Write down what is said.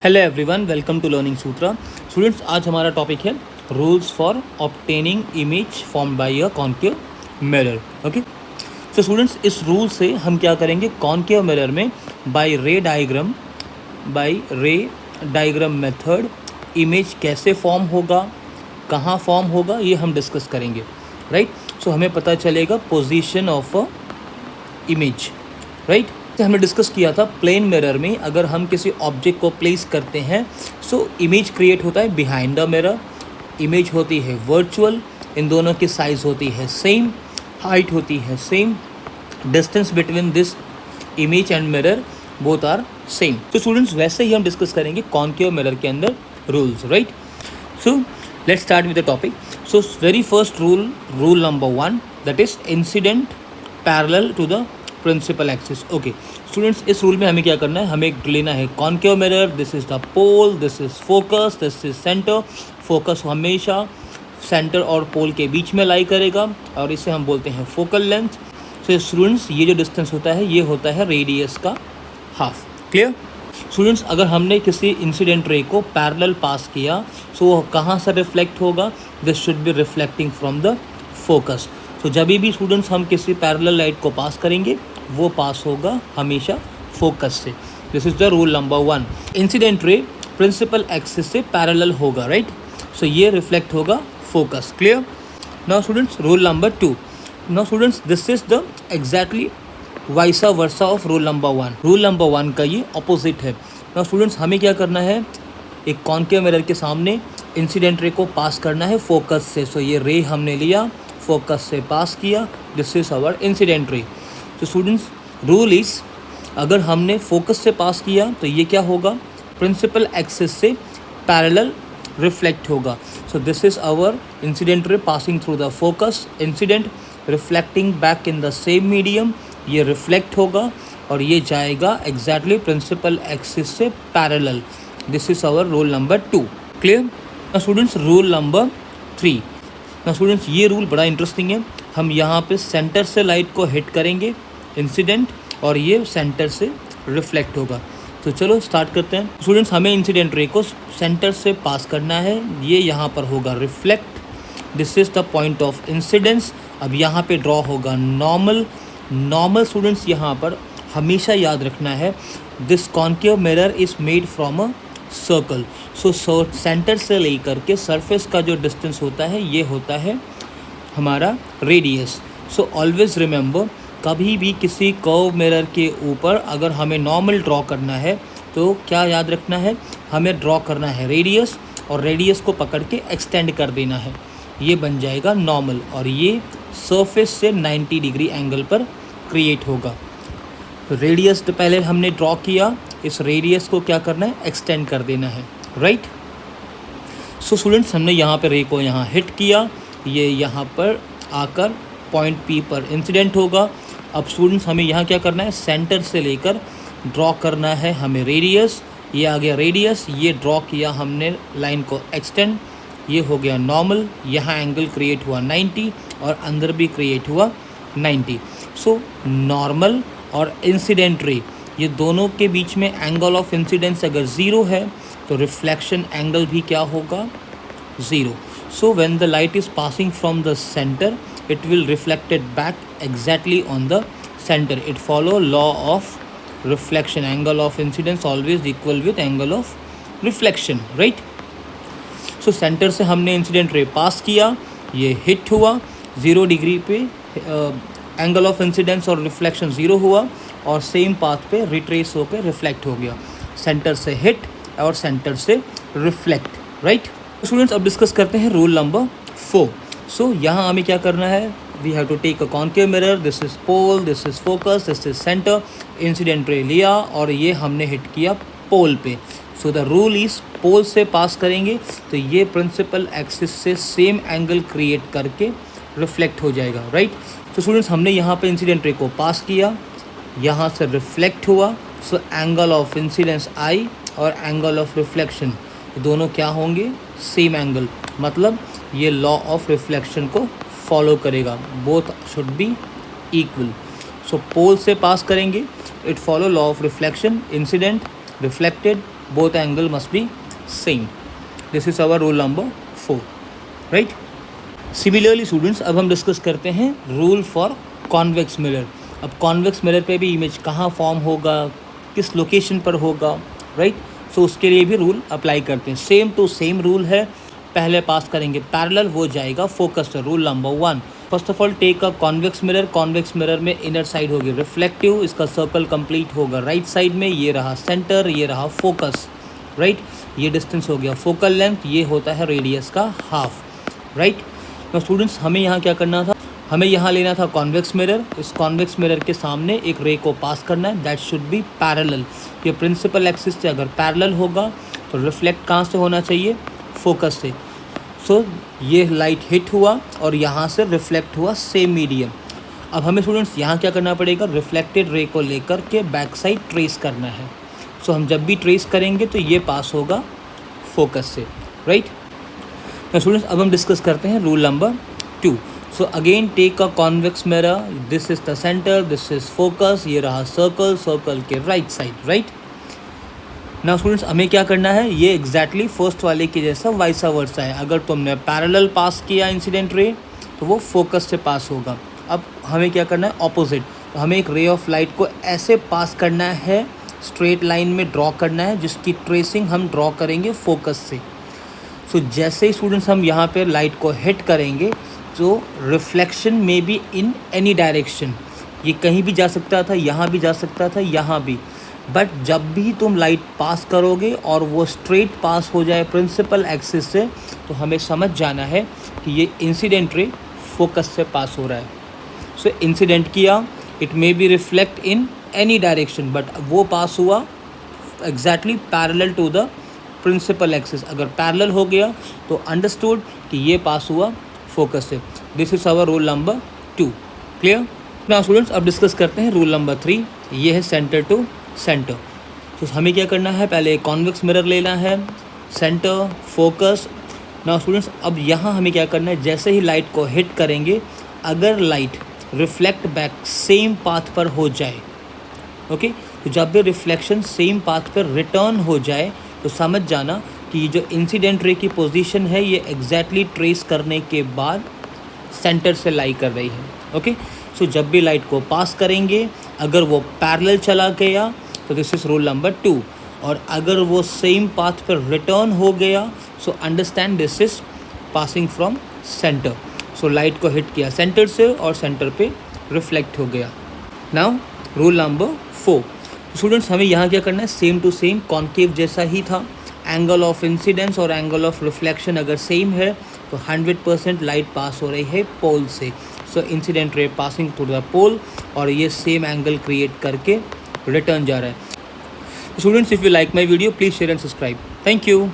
Hello everyone, welcome to learning Sutra. Students, आज हमारा topic है rules for obtaining image form by a concave mirror. Okay, so students, इस rule से हम क्या करेंगे, कॉन्केव मिरर में by ray diagram method image कैसे फॉर्म होगा, कहाँ फॉर्म होगा, ये हम डिस्कस करेंगे। राइट, सो हमें पता चलेगा position of a image. Right, हमने डिस्कस किया था प्लेन मिरर में अगर हम किसी ऑब्जेक्ट को प्लेस करते हैं सो इमेज क्रिएट होता है बिहाइंड द मिरर। इमेज होती है वर्चुअल, इन दोनों की साइज़ होती है सेम, हाइट होती है same, distance between this image and mirror both are same. तो स्टूडेंट्स, वैसे ही हम डिस्कस करेंगे कॉन्केव मिरर के अंदर rules. Right, so let's start with the topic. So very first rule number 1, that is incident parallel to the principal axis. Okay students, इस rule में हमें क्या करना है, हमें लेना है concave mirror, this is the pole, this is focus, this is centre. Focus हमेशा सेंटर और पोल के बीच में लाई करेगा और इसे हम बोलते हैं फोकल लेंथ। सो स्टूडेंट्स, ये जो डिस्टेंस होता है ये होता है रेडियस का हाफ। क्लियर स्टूडेंट्स, अगर हमने किसी इंसिडेंट रे को पैरेलल पास किया सो वो कहाँ से रिफ्लेक्ट होगा, this should be reflecting from the focus. तो जब भी स्टूडेंट्स हम किसी पैरेलल लाइट को पास करेंगे वो पास होगा हमेशा फोकस से। This is the rule number 1। Incident ray principal axis से पैरेलल होगा। राइट, सो ये रिफ्लेक्ट होगा focus. Clear. Now students, rule number 2। Now students, this is the exactly vice versa of rule number 1। Rule number 1 का ये opposite है। Now students, हमें क्या करना है, एक कॉन्केव मिरर के सामने इंसिडेंट रे को पास करना है फोकस से। सो ये रे हमने लिया, फोकस से पास किया, दिस इज आवर इंसिडेंट रे। तो स्टूडेंट्स, रूल इज अगर हमने फोकस से पास किया तो ये क्या होगा, प्रिंसिपल एक्सिस से पैरेलल रिफ्लेक्ट होगा। So this is our incident ray passing through the focus, incident reflecting back in the same medium, ये रिफ्लेक्ट होगा और ये जाएगा एग्जैक्टली प्रिंसिपल एक्सिस से parallel. This is our rule number 2। Clear students, rule number 3। ना students, ये rule बड़ा interesting है। हम यहाँ पे सेंटर से लाइट को हिट करेंगे इंसिडेंट और ये सेंटर से रिफ्लेक्ट होगा। तो चलो स्टार्ट करते हैं। स्टूडेंट्स, हमें इंसिडेंट रे को सेंटर से पास करना है, ये यहाँ पर होगा reflect, this is the point of incidence. अब यहाँ पे ड्रॉ होगा नॉर्मल। स्टूडेंट्स, यहाँ पर हमेशा याद रखना है this concave mirror is made from a circle. So centre से लेकर के सरफेस का जो डिस्टेंस होता है ये होता है हमारा रेडियस। सो ऑलवेज रिमेंबर, कभी भी किसी कर्व मिरर के ऊपर अगर हमें नॉर्मल ड्रॉ करना है तो क्या याद रखना है, हमें ड्रॉ करना है रेडियस और रेडियस को पकड़ के एक्सटेंड कर देना है, ये बन जाएगा नॉर्मल और ये सरफेस से 90 डिग्री एंगल पर क्रिएट होगा। तो रेडियस तो पहले हमने ड्रॉ किया, इस रेडियस को क्या करना है, एक्सटेंड कर देना है। राइट, सो स्टूडेंट्स, हमने यहाँ पे रे को यहाँ हिट किया, ये यहाँ पर आकर पॉइंट पी पर इंसिडेंट होगा। अब स्टूडेंट्स, हमें यहाँ क्या करना है, सेंटर से लेकर ड्रॉ करना है हमें रेडियस। ये आ गया रेडियस, ये ड्रॉ किया हमने लाइन को एक्सटेंड, ये हो गया नॉर्मल। यहाँ एंगल क्रिएट हुआ 90 और अंदर भी क्रिएट हुआ 90। सो नॉर्मल और इंसिडेंट रे ये दोनों के बीच में एंगल ऑफ इंसिडेंस अगर 0 है तो रिफ्लेक्शन एंगल भी क्या होगा, 0। So when the light is passing from the centre it will reflected back exactly on the center. It follow law of reflection, angle of incidence always equal with angle of reflection. Right, so center से हमने incident ray पास किया, ये hit हुआ 0 degree पे, angle of incidence और reflection 0 हुआ और same path पे रिट्रेस होकर रिफ्लेक्ट हो गया, सेंटर से हिट और सेंटर से रिफ्लेक्ट। राइट स्टूडेंट्स, अब डिस्कस करते हैं रूल नंबर 4। सो यहाँ हमें क्या करना है, we have to take a concave mirror, this is pole, this is focus, this is center. Incident ray लिया और ये हमने हिट किया पोल पे। So the rule is pole से पास करेंगे तो ये प्रिंसिपल एक्सिस से सेम एंगल क्रिएट करके रिफ्लेक्ट हो जाएगा। राइट, तो स्टूडेंट्स, हमने यहाँ पे इंसिडेंट रे को पास किया, यहाँ से रिफ्लेक्ट हुआ। सो एंगल ऑफ इंसिडेंस आई और एंगल ऑफ रिफ्लेक्शन दोनों क्या होंगे, सेम एंगल, मतलब ये लॉ ऑफ रिफ्लेक्शन को फॉलो करेगा, बोथ शुड बी इक्वल। सो पोल से पास करेंगे, it follow law of reflection, incident reflected both angle must be same. This is our rule number 4, right? Similarly students, अब हम discuss करते हैं रूल फॉर कॉन्वेक्स मिरर. अब convex mirror पे भी image कहाँ फॉर्म होगा, किस लोकेशन पर होगा, राइट? सो उसके लिए भी रूल अप्लाई करते हैं. सेम टू सेम रूल है. पहले पास करेंगे पैरेलल, वो जाएगा focus. Rule number 1, first of all take a convex mirror. Convex mirror में इनर साइड होगी रिफ्लेक्टिव, इसका सर्कल कंप्लीट होगा राइट साइड में. ये रहा सेंटर, ये रहा फोकस, राइट? ये डिस्टेंस हो गया फोकल लेंथ, ये होता है रेडियस का हाफ, राइट? तो स्टूडेंट्स हमें यहाँ क्या करना था, हमें यहाँ लेना था कॉन्वेक्स मिरर. इस कॉन्वेक्स मिरर के सामने एक रे को पास करना है. That should be parallel. ये प्रिंसिपल एक्सिस से अगर पैरेलल होगा तो रिफ्लेक्ट कहाँ से होना चाहिए, फोकस से. सो ये लाइट हिट हुआ और यहाँ से रिफ्लेक्ट हुआ सेम मीडियम. अब हमें स्टूडेंट्स यहाँ क्या करना पड़ेगा, रिफ्लेक्टेड रे को लेकर के बैक साइड ट्रेस करना है. सो हम जब भी ट्रेस करेंगे तो ये पास होगा फोकस से, राइट? स्टूडेंट्स अब हम डिस्कस करते हैं rule number 2. So again take a convex mirror. This is the center, this is focus. ये रहा सर्कल, सर्कल के right side, right? Now students हमें क्या करना है, ये एग्जैक्टली फर्स्ट वाले के जैसा वाइसा वर्सा है. अगर तुमने पैरेलल पास किया इंसिडेंट रे तो वो फोकस से पास होगा. अब हमें क्या करना है, ऑपोजिट. तो हमें एक रे ऑफ लाइट को ऐसे पास करना है, स्ट्रेट लाइन में ड्रॉ करना है, जिसकी ट्रेसिंग हम ड्रॉ करेंगे फोकस से. सो जैसे ही स्टूडेंट्स हम यहाँ पे लाइट को हिट करेंगे तो रिफ्लेक्शन में बी इन एनी डायरेक्शन. ये कहीं भी जा सकता था, यहाँ भी जा सकता था, यहाँ भी. बट जब भी तुम लाइट पास करोगे और वो स्ट्रेट पास हो जाए प्रिंसिपल एक्सिस से, तो हमें समझ जाना है कि ये इंसिडेंट रे फोकस से पास हो रहा है. सो इंसिडेंट किया, it may be reflect in any direction, but वो पास हुआ exactly parallel to the principal axis. अगर पैरेलल हो गया तो अंडरस्टूड कि ये पास हुआ फोकस से. This is our rule number 2. Clear? Now students अब डिस्कस करते हैं रूल नंबर 3. ये है सेंटर टू सेंटर. तो हमें क्या करना है, पहले कॉन्वेक्स मिरर लेना है, सेंटर, फोकस. नाउ स्टूडेंट्स अब यहाँ हमें क्या करना है, जैसे ही लाइट को हिट करेंगे, अगर light reflect back same path पर हो जाए, ओके, तो जब भी रिफ्लेक्शन सेम पाथ पर रिटर्न हो जाए तो समझ जाना कि जो इंसिडेंट रे की पोजीशन है ये एग्जैक्टली ट्रेस करने के बाद सेंटर से लाई कर रही है. ओके, सो जब भी लाइट को पास करेंगे, अगर वो पैरेलल चला गया तो दिस इज रूल नंबर 2. और अगर वो सेम पाथ पर रिटर्न हो गया, so understand this is passing from centre. So light को हिट किया सेंटर से और सेंटर पे रिफ्लेक्ट हो गया. Now rule number 4. स्टूडेंट्स हमें यहाँ क्या करना है, सेम टू सेम कॉन्केव जैसा ही था. एंगल ऑफ इंसिडेंस और एंगल ऑफ रिफ्लेक्शन अगर सेम है तो 100% लाइट पास हो रही है पोल से. So incident ray passing through the pole और ये सेम एंगल क्रिएट करके रिटर्न जा रहा है. Students if you like my video please share and subscribe. Thank you.